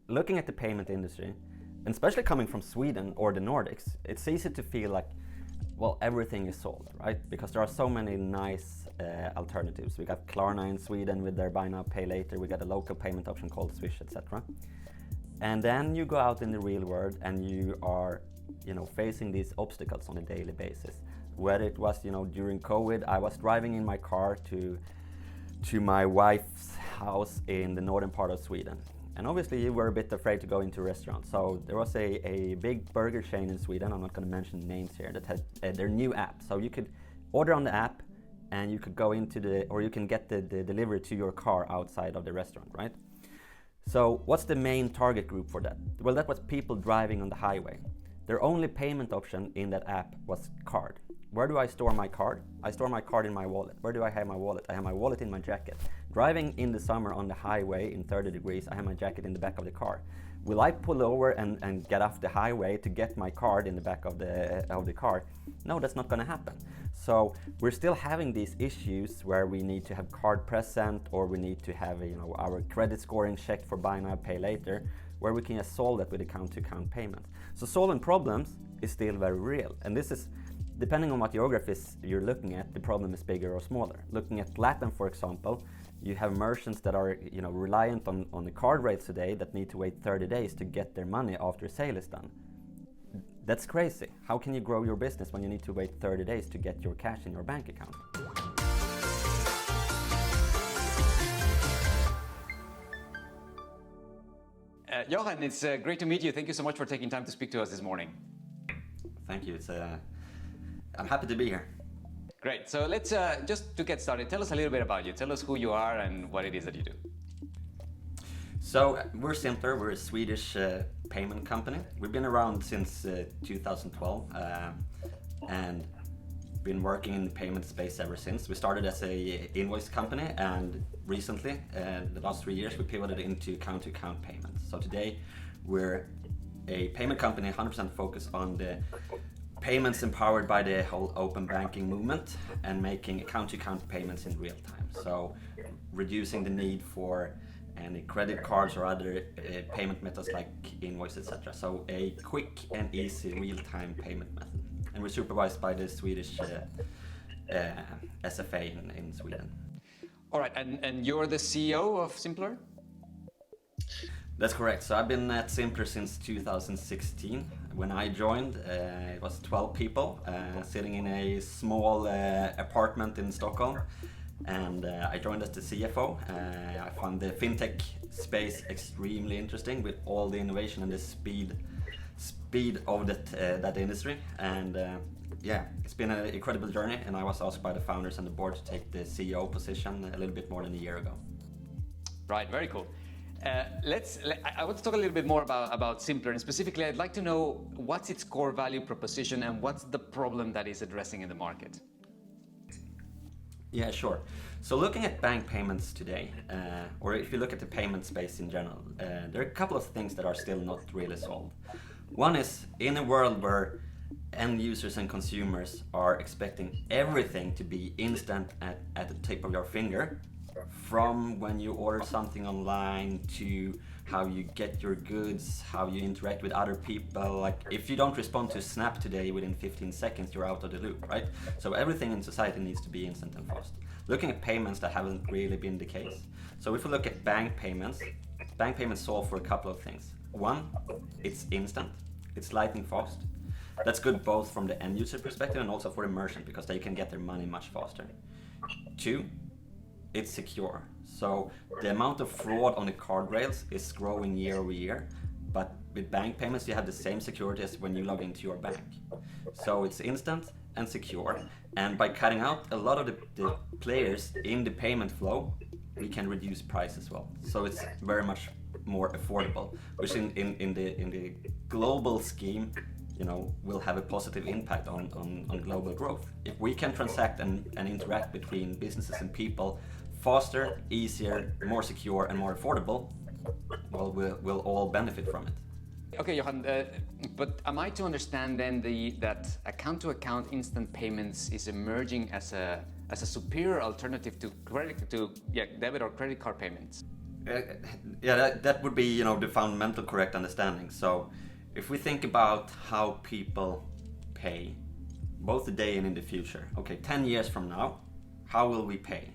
looking at the payment industry, and especially coming from Sweden or the Nordics, it's easy to feel like, well, everything is solved, right? Because there are so many nice alternatives. We got Klarna in Sweden with their buy now, pay later. We got a local payment option called Swish, etc. And then you go out in the real world and you are, facing these obstacles on a daily basis. Whether it was, during COVID, I was driving in my car to my wife's house in the northern part of Sweden. And obviously you were a bit afraid to go into restaurants. So there was a big burger chain in Sweden, I'm not going to mention names here, that had their new app. So you could order on the app and you could go or you can get the delivery to your car outside of the restaurant, right? So what's the main target group for that? Well, that was people driving on the highway. Their only payment option in that app was card. Where do I store my card? I store my card in my wallet. Where do I have my wallet? I have my wallet in my jacket. Driving in the summer on the highway in 30 degrees, I have my jacket in the back of the car. Will I pull over and get off the highway to get my card in the back of the car? No, that's not going to happen. So we're still having these issues where we need to have card present, or we need to have our credit scoring checked for buy now, pay later, where we can just solve that with account-to-account payments. So solving problems is still very real, and this is depending on what geographies you're looking at, the problem is bigger or smaller. Looking at Latin, for example, you have merchants that are reliant on the card rates today that need to wait 30 days to get their money after a sale is done. That's crazy. How can you grow your business when you need to wait 30 days to get your cash in your bank account? Johan, it's great to meet you. Thank you so much for taking time to speak to us this morning. Thank you. I'm happy to be here. Great. So let's just to get started, tell us a little bit about you. Tell us who you are and what it is that you do. So we're Zimpler. We're a Swedish payment company. We've been around since 2012 and been working in the payment space ever since. We started as a invoice company, and recently, the last 3 years, we pivoted into account-to-account payments. So today, we're a payment company 100% focused on the payments empowered by the whole open banking movement and making account-to-account payments in real time. So reducing the need for any credit cards or other payment methods like invoices, etc. So a quick and easy real-time payment method. And we're supervised by the Swedish SFA in Sweden. All right, and you're the CEO of Zimpler? That's correct. So I've been at Zimpler since 2016. When I joined, it was 12 people sitting in a small apartment in Stockholm. And I joined as the CFO. I found the fintech space extremely interesting with all the innovation and the speed of that industry. And it's been an incredible journey. And I was asked by the founders and the board to take the CEO position a little bit more than a year ago. Right, very cool. I want to talk a little bit more about Zimpler, and specifically I'd like to know what's its core value proposition and what's the problem that it's addressing in the market. Yeah, sure. So looking at bank payments today, or if you look at the payment space in general, there are a couple of things that are still not really solved. One is, in a world where end users and consumers are expecting everything to be instant at the tip of your finger, from when you order something online to how you get your goods, how you interact with other people. Like, if you don't respond to Snap today within 15 seconds, you're out of the loop, right? So everything in society needs to be instant and fast. Looking at payments, that haven't really been the case. So if we look at bank payments solve for a couple of things. One, it's instant, it's lightning fast. That's good both from the end user perspective and also for the merchant, because they can get their money much faster. Two, it's secure. So the amount of fraud on the card rails is growing year over year, but with bank payments you have the same security as when you log into your bank. So it's instant and secure, and by cutting out a lot of the players in the payment flow, we can reduce price as well. So it's very much more affordable, which in the global scheme, will have a positive impact on global growth. If we can transact and interact between businesses and people faster, easier, more secure, and more affordable, well, we'll all benefit from it. Okay, Johan, but am I to understand then that account-to-account instant payments is emerging as a superior alternative to debit or credit card payments? Yeah, that would be the fundamental correct understanding. So if we think about how people pay, both today and in the future, okay, 10 years from now, how will we pay?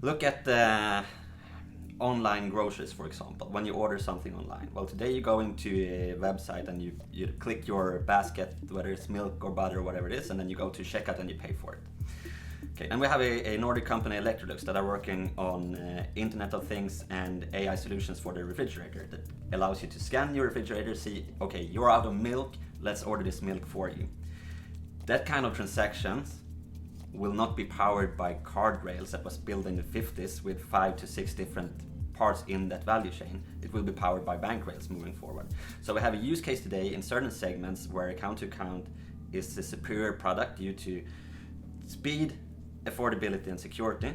Look at the online groceries, for example. When you order something online, well, today you go into a website and you click your basket, whether it's milk or butter or whatever it is, and then you go to checkout and you pay for it. Okay, and we have a Nordic company, Electrolux, that are working on Internet of Things and AI solutions for the refrigerator that allows you to scan your refrigerator, see, okay, you're out of milk, let's order this milk for you. That kind of transactions will not be powered by card rails that was built in the 50s with 5 to 6 different parts in that value chain. It will be powered by bank rails moving forward. So we have a use case today in certain segments where account-to-account is a superior product due to speed, affordability and security.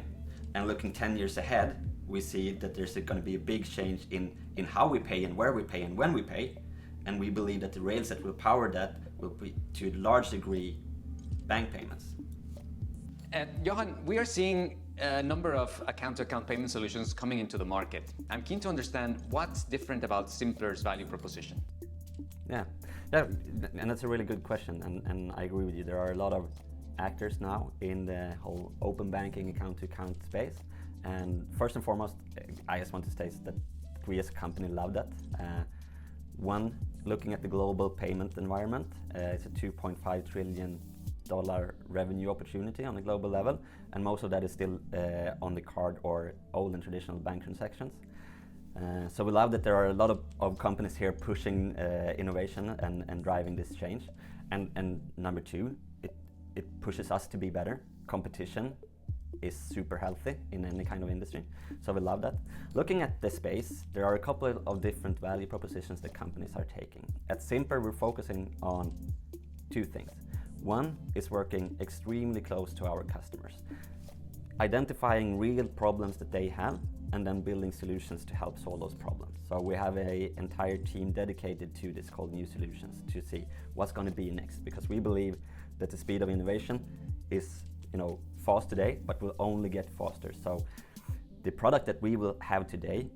And looking 10 years ahead, we see that there's going to be a big change in how we pay and where we pay and when we pay. And we believe that the rails that will power that will be, to a large degree, bank payments. Johan, we are seeing a number of account-to-account payment solutions coming into the market. I'm keen to understand what's different about Zimpler's value proposition. Yeah, and that's a really good question, and I agree with you. There are a lot of actors now in the whole open banking account-to-account space, and first and foremost, I just want to state that we as a company love that. One, looking at the global payment environment, it's a $2.5 trillion revenue opportunity on a global level, and most of that is still on the card or old and traditional bank transactions. So we love that there are a lot of companies here pushing innovation and driving this change. And number two, it pushes us to be better. Competition is super healthy in any kind of industry, so we love that. Looking at the space, there are a couple of different value propositions that companies are taking. At Zimpler, we're focusing on two things. One is working extremely close to our customers, identifying real problems that they have, and then building solutions to help solve those problems. So we have an entire team dedicated to this called New Solutions to see what's going to be next, because we believe that the speed of innovation is fast today, but will only get faster. So the product that we will have today,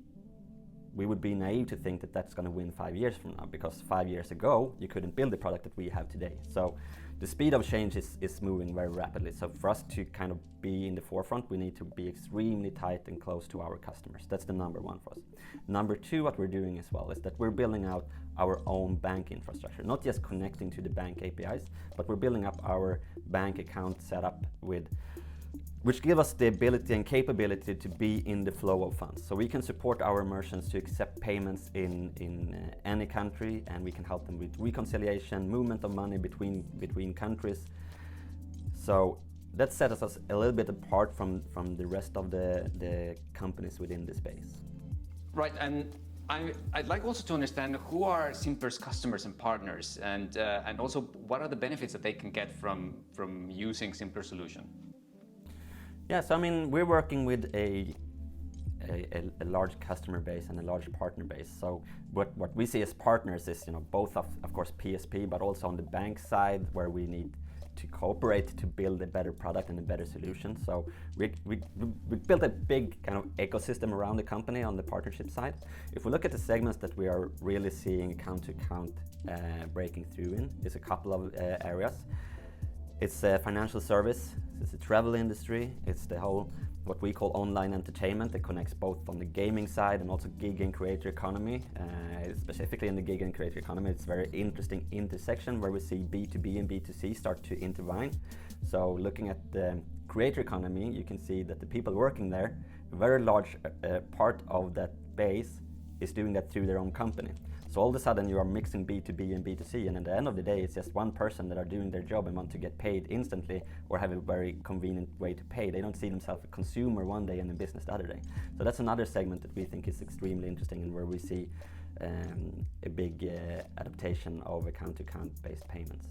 we would be naive to think that that's going to win 5 years from now, because 5 years ago you couldn't build the product that we have today. So the speed of change is moving very rapidly. So for us to kind of be in the forefront, we need to be extremely tight and close to our customers. That's the number one for us. Number two, what we're doing as well is that we're building out our own bank infrastructure, not just connecting to the bank APIs, but we're building up our bank account setup which give us the ability and capability to be in the flow of funds. So we can support our merchants to accept payments in any country, and we can help them with reconciliation, movement of money between countries. So that sets us a little bit apart from the rest of the companies within the space. Right, and I'd like also to understand who are Zimpler's customers and partners, and also what are the benefits that they can get from using Zimpler solution. Yeah, so we're working with a large customer base and a large partner base. So what we see as partners is both of course PSP, but also on the bank side where we need to cooperate to build a better product and a better solution. So we built a big kind of ecosystem around the company on the partnership side. If we look at the segments that we are really seeing account-to-account breaking through in, there's a couple of areas. It's financial service, it's the travel industry, it's the whole what we call online entertainment that connects both on the gaming side and also gig and creator economy. Specifically in the gig and creator economy, it's a very interesting intersection where we see B2B and B2C start to intertwine. So looking at the creator economy, you can see that the people working there, a very large part of that base is doing that through their own company. So all of a sudden you are mixing B2B and B2C, and at the end of the day it's just one person that are doing their job and want to get paid instantly or have a very convenient way to pay. They don't see themselves a consumer one day and a business the other day. So that's another segment that we think is extremely interesting and where we see a big adaptation of account-to-account based payments.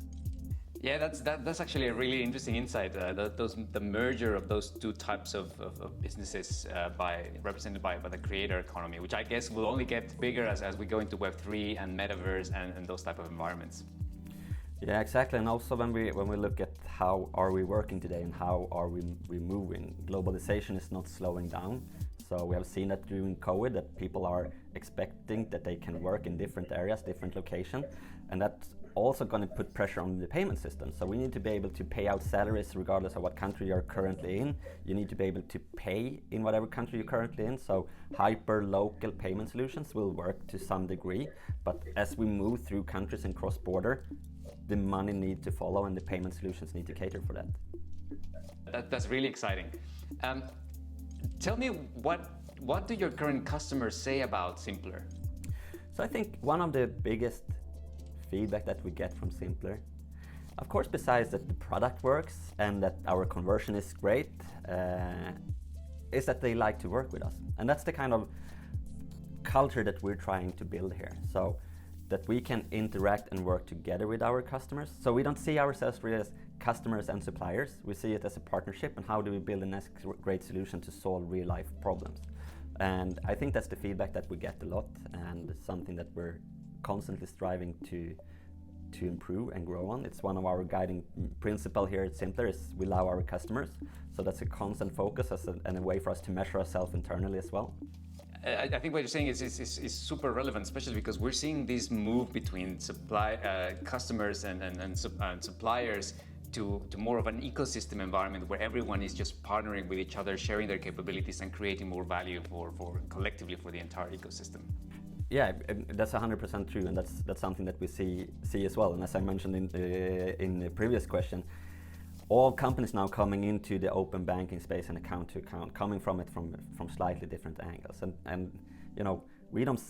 Yeah, that's actually a really interesting insight. The merger of those two types of businesses represented by the creator economy, which I guess will only get bigger as we go into Web3 and metaverse and those type of environments. Yeah, exactly. And also when we look at how are we working today and how are we moving, globalization is not slowing down. So we have seen that during COVID that people are expecting that they can work in different areas, different locations, and that's also going to put pressure on the payment system. So we need to be able to pay out salaries regardless of what country you're currently in. You need to be able to pay in whatever country you're currently in. So hyper-local payment solutions will work to some degree, but as we move through countries and cross-border, the money needs to follow and the payment solutions need to cater for that. That's really exciting. Tell me, what do your current customers say about Zimpler? So I think one of the biggest feedback that we get from Zimpler, of course, besides that the product works and that our conversion is great, is that they like to work with us. And that's the kind of culture that we're trying to build here. So that we can interact and work together with our customers. So we don't see ourselves really as customers and suppliers. We see it as a partnership, and how do we build a next great solution to solve real life problems. And I think that's the feedback that we get a lot, and something that we're constantly striving to improve and grow on. It's one of our guiding principle here at Zimpler is we love our customers. So that's a constant focus and a way for us to measure ourselves internally as well. I think what you're saying is super relevant, especially because we're seeing this move between customers and suppliers to more of an ecosystem environment where everyone is just partnering with each other, sharing their capabilities and creating more value for collectively for the entire ecosystem. Yeah, that's 100% true, and that's something that we see as well. And as I mentioned in the previous question, all companies now coming into the open banking space and account to account, coming from it from slightly different angles, and you know, we don't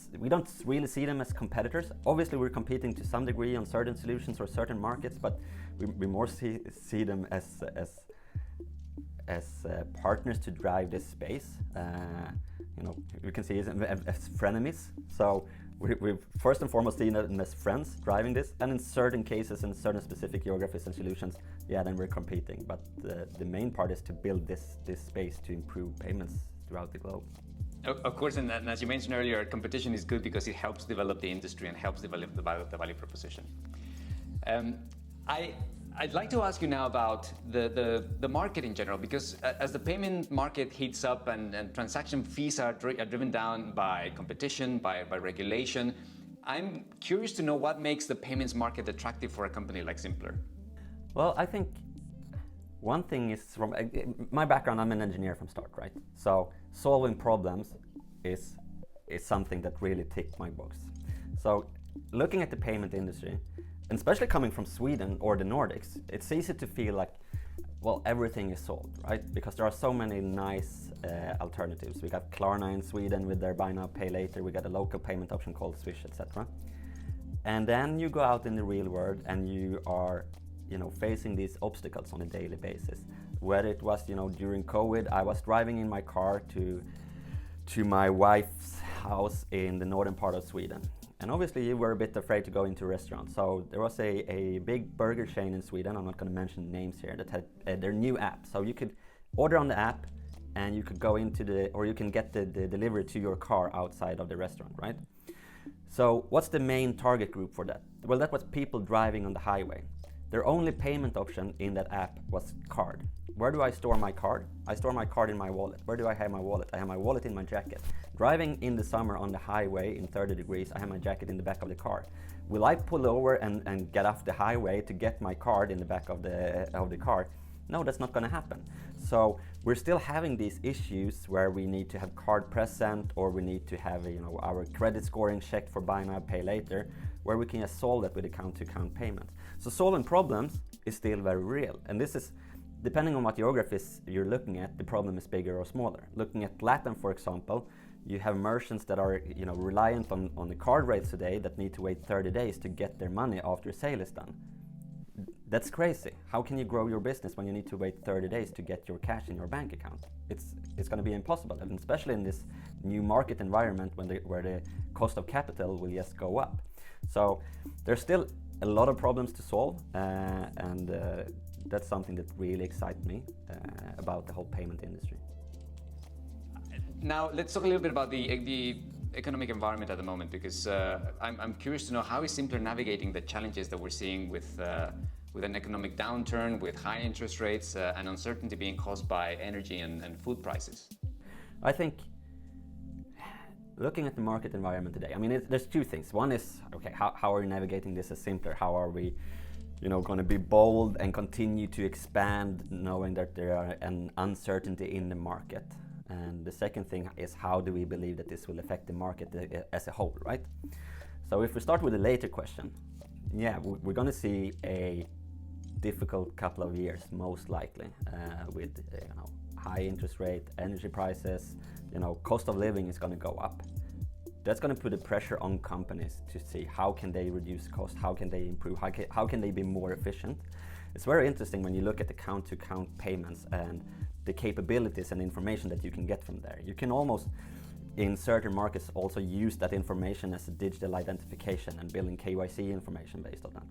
really see them as competitors. Obviously, we're competing to some degree on certain solutions or certain markets, but we more see them as partners to drive this space. You know, we can see it as frenemies. So we've first and foremost seen them as friends driving this, and in certain cases, in certain specific geographies and solutions, yeah, then we're competing. But the main part is to build this space to improve payments throughout the globe. Of course, and as you mentioned earlier, competition is good because it helps develop the industry and helps develop the value proposition. I'd like to ask you now about the market in general, because as the payment market heats up and transaction fees are driven down by competition, by regulation, I'm curious to know what makes the payments market attractive for a company like Zimpler. Well, I think one thing is, from my background, I'm an engineer from start, right? So solving problems is something that really ticked my box. So looking at the payment industry, and especially coming from Sweden or the Nordics, it's easy to feel like, well, everything is solved, right? Because there are so many nice alternatives. We got Klarna in Sweden with their buy now, pay later. We got a local payment option called Swish, etc. And then you go out in the real world and you are, you know, facing these obstacles on a daily basis. Whether it was, you know, during COVID, I was driving in my car to my wife's house in the northern part of Sweden. And obviously you were a bit afraid to go into a restaurant. So there was a big burger chain in Sweden, I'm not going to mention names here, that had their new app. So you could order on the app and you could go into or you can get the delivery to your car outside of the restaurant, right? So what's the main target group for that? Well, that was people driving on the highway. Their only payment option in that app was card. Where do I store my card? I store my card in my wallet. Where do I have my wallet? I have my wallet in my jacket. Driving in the summer on the highway in 30 degrees, I have my jacket in the back of the car. Will I pull over and get off the highway to get my card in the back of the car? No, that's not going to happen. So we're still having these issues where we need to have card present, or we need to have, you know, our credit scoring checked for buy now, pay later, where we can just solve that with account-to-account payment. So solving problems is still very real, and this is, depending on what geographies you're looking at, the problem is bigger or smaller. Looking at Latin, for example, you have merchants that are, you know, reliant on the card rates today that need to wait 30 days to get their money after a sale is done. That's crazy. How can you grow your business when you need to wait 30 days to get your cash in your bank account? It's going to be impossible, and especially in this new market environment where the cost of capital will just go up. So there's still a lot of problems to solve, and that's something that really excites me about the whole payment industry. Now let's talk a little bit about the economic environment at the moment, because I'm curious to know, how is Zimpler navigating the challenges that we're seeing with an economic downturn, with high interest rates and uncertainty being caused by energy and food prices? I think looking at the market environment today, I mean, there's two things. One is, okay, how are we navigating this as Zimpler? How are we, going to be bold and continue to expand, knowing that there are an uncertainty in the market? And the second thing is, how do we believe that this will affect the market as a whole, right? So if we start with the later question, yeah, we're going to see a difficult couple of years, most likely, with high interest rate, energy prices, cost of living is going to go up. That's going to put a pressure on companies to see how can they reduce cost, how can they improve, how can they be more efficient. It's very interesting when you look at the count-to-count payments and the capabilities and information that you can get from there. You can almost, in certain markets, also use that information as a digital identification and building KYC information based on that.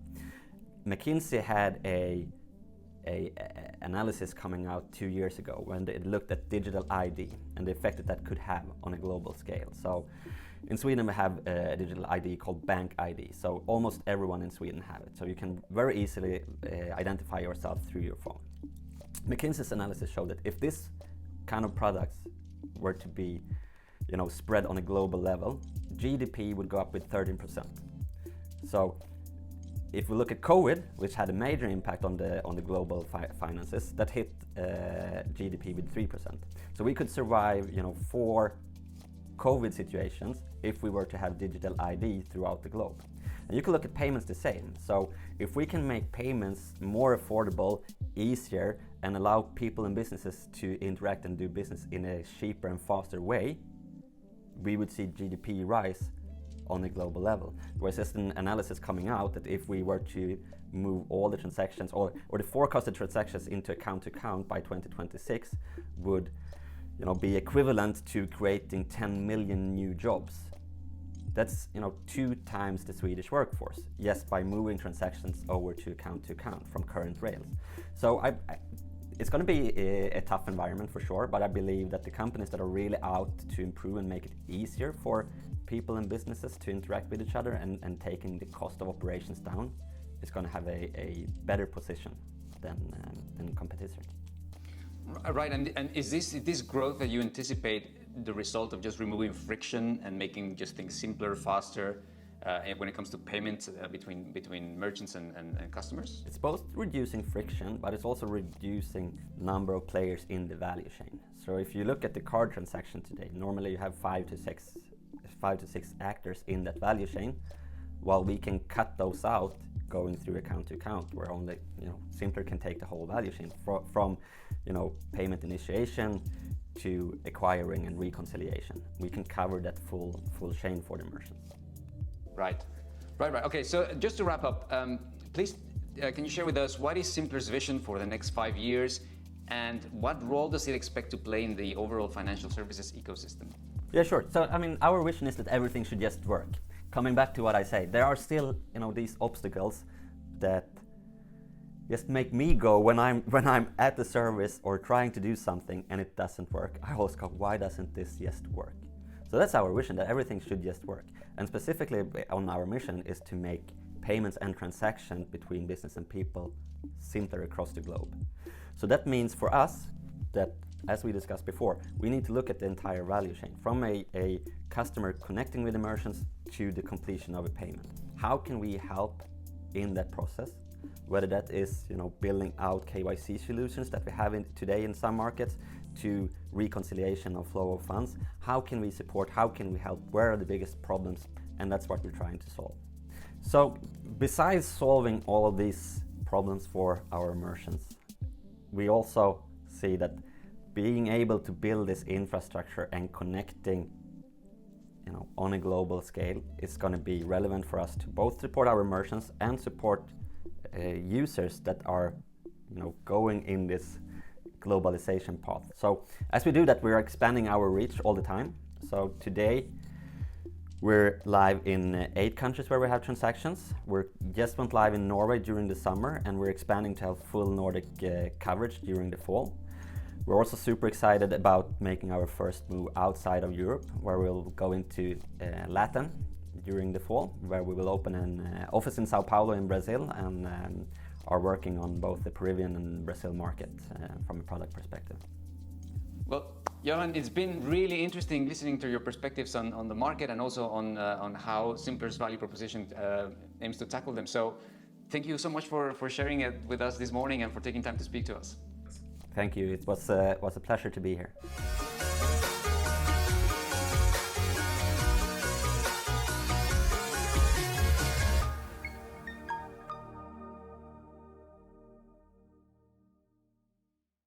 McKinsey had a analysis coming out 2 years ago when they looked at digital ID and the effect that could have on a global scale. So in Sweden we have a digital ID called bank ID. So almost everyone in Sweden have it. So you can very easily identify yourself through your phone. McKinsey's analysis showed that if this kind of products were to be spread on a global level, GDP would go up with 13%. So if we look at COVID, which had a major impact on the global finances, that hit GDP with 3%. So we could survive, 4 COVID situations if we were to have digital ID throughout the globe. And you can look at payments the same. So if we can make payments more affordable, easier, and allow people and businesses to interact and do business in a cheaper and faster way, we would see GDP rise on a global level. Whereas there's an analysis coming out that if we were to move all the transactions or the forecasted transactions into account-to-account by 2026 would be equivalent to creating 10 million new jobs. That's 2 times the Swedish workforce, just by moving transactions over to account from current rails. So it's going to be a tough environment for sure, but I believe that the companies that are really out to improve and make it easier for people and businesses to interact with each other and taking the cost of operations down is going to have a better position than competitors. Right, and is this growth that you anticipate the result of just removing friction and making just things simpler, faster, when it comes to payments between merchants and customers? It's both reducing friction, but it's also reducing number of players in the value chain. So if you look at the card transaction today, normally you have 5 to 6 actors in that value chain, while we can cut those out going through account to account, where only Zimpler can take the whole value chain from payment initiation to acquiring and reconciliation. We can cover that full chain for the merchants. Right. Okay, so just to wrap up, please can you share with us what is Zimpler's vision for the next 5 years, and what role does it expect to play in the overall financial services ecosystem? Yeah, sure. So, I mean, our vision is that everything should just work. Coming back to what I say, there are still, these obstacles that just make me go when I'm at the service or trying to do something and it doesn't work. I always go, why doesn't this just work? So that's our vision, that everything should just work. And specifically on our mission is to make payments and transactions between business and people simpler across the globe. So that means for us that, as we discussed before, we need to look at the entire value chain, from a customer connecting with the merchants to the completion of a payment. How can we help in that process? Whether that is building out KYC solutions that we have today in some markets, to reconciliation of flow of funds. How can we support? How can we help? Where are the biggest problems? And that's what we're trying to solve. So besides solving all of these problems for our merchants, we also see that being able to build this infrastructure and connecting on a global scale is going to be relevant for us to both support our merchants and support users that are going in this globalization path. So as we do that, we're expanding our reach all the time. So today we're live in 8 countries where we have transactions. We just went live in Norway during the summer, and we're expanding to have full Nordic coverage during the fall. We're also super excited about making our first move outside of Europe, where we'll go into Latin during the fall, where we will open an office in Sao Paulo in Brazil, and are working on both the Peruvian and Brazil market from a product perspective. Well, Johan, it's been really interesting listening to your perspectives on the market and also on how Zimpler's value proposition aims to tackle them. So thank you so much for sharing it with us this morning and for taking time to speak to us. Thank you. It was a pleasure to be here.